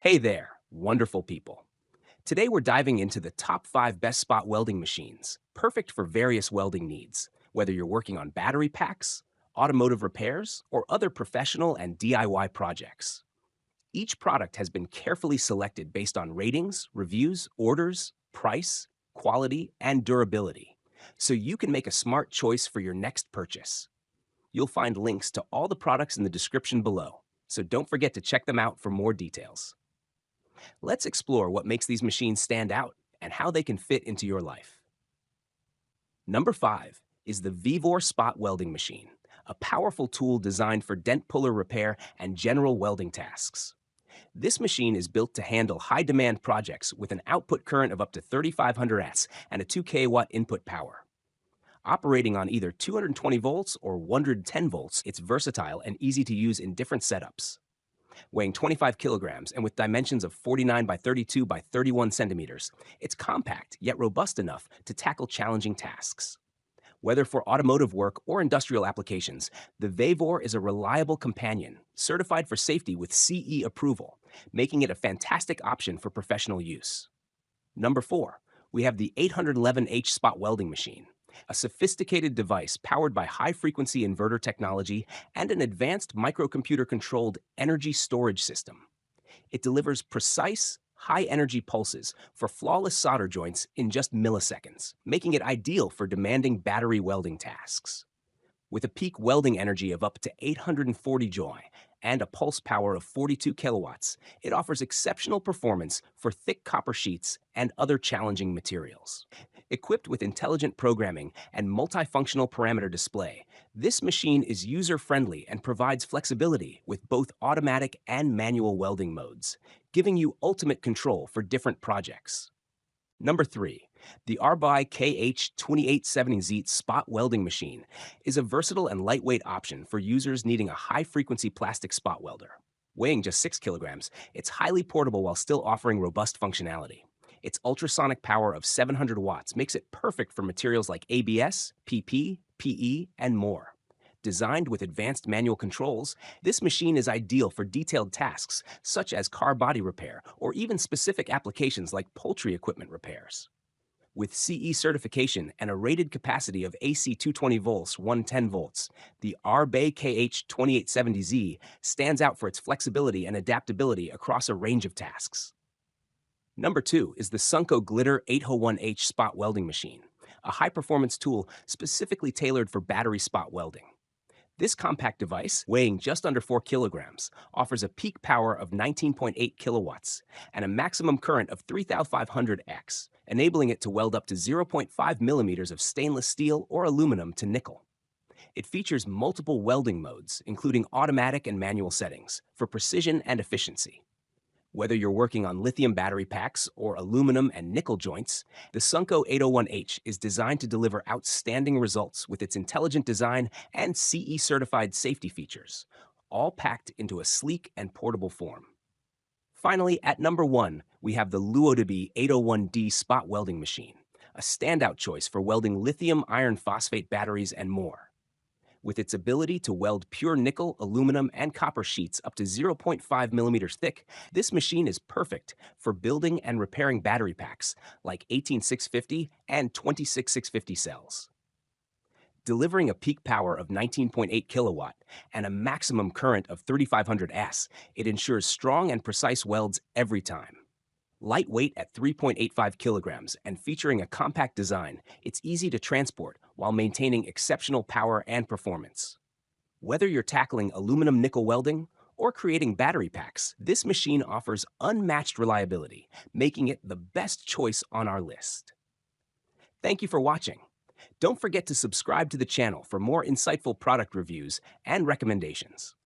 Hey there, wonderful people. Today we're diving into the top 5 best spot welding machines, perfect for various welding needs, whether you're working on battery packs, automotive repairs, or other professional and DIY projects. Each product has been carefully selected based on ratings, reviews, orders, price, quality, and durability, so you can make a smart choice for your next purchase. You'll find links to all the products in the description below, so don't forget to check them out for more details. Let's explore what makes these machines stand out and how they can fit into your life. Number 5 is the Vivor Spot Welding Machine, a powerful tool designed for dent puller repair and general welding tasks. This machine is built to handle high demand projects with an output current of up to 3500 S and a 2 kW input power. Operating on either 220 volts or 110 volts, it's versatile and easy to use in different setups. Weighing 25 kilograms and with dimensions of 49 by 32 by 31 centimeters, it's compact yet robust enough to tackle challenging tasks. Whether for automotive work or industrial applications, the Vavor is a reliable companion, certified for safety with CE approval, making it a fantastic option for professional use. Number 4, we have the 811H spot welding machine, a sophisticated device powered by high-frequency inverter technology and an advanced microcomputer-controlled energy storage system. It delivers precise, high-energy pulses for flawless solder joints in just milliseconds, making it ideal for demanding battery welding tasks. With a peak welding energy of up to 840 joy and a pulse power of 42 kilowatts, it offers exceptional performance for thick copper sheets and other challenging materials. Equipped with intelligent programming and multifunctional parameter display, this machine is user-friendly and provides flexibility with both automatic and manual welding modes, giving you ultimate control for different projects. Number 3, the Arbai KH2870Z spot welding machine is a versatile and lightweight option for users needing a high-frequency plastic spot welder. Weighing just 6 kilograms, it's highly portable while still offering robust functionality. Its ultrasonic power of 700 watts makes it perfect for materials like ABS, PP, PE, and more. Designed with advanced manual controls, this machine is ideal for detailed tasks such as car body repair or even specific applications like poultry equipment repairs. With CE certification and a rated capacity of AC 220 volts, 110 volts, the RBay KH2870Z stands out for its flexibility and adaptability across a range of tasks. Number 2 is the Sunco Glitter 801H spot welding machine, a high-performance tool specifically tailored for battery spot welding. This compact device, weighing just under 4 kilograms, offers a peak power of 19.8 kilowatts and a maximum current of 3,500 X, enabling it to weld up to zero point 0.5 millimeters of stainless steel or aluminum to nickel. It features multiple welding modes, including automatic and manual settings, for precision and efficiency. Whether you're working on lithium battery packs or aluminum and nickel joints, the Sunco 801H is designed to deliver outstanding results with its intelligent design and CE certified safety features, all packed into a sleek and portable form. Finally, at number 1, we have the Luodebi 801D spot welding machine, a standout choice for welding lithium iron phosphate batteries and more. With its ability to weld pure nickel, aluminum, and copper sheets up to zero point 0.5 millimeters thick, this machine is perfect for building and repairing battery packs like 18650 and 26650 cells. Delivering a peak power of 19.8 kilowatt and a maximum current of 3500 S, it ensures strong and precise welds every time. Lightweight at 3.85 kilograms and featuring a compact design, it's easy to transport while maintaining exceptional power and performance. Whether you're tackling aluminum nickel welding or creating battery packs, this machine offers unmatched reliability, making it the best choice on our list. Thank you for watching. Don't forget to subscribe to the channel for more insightful product reviews and recommendations.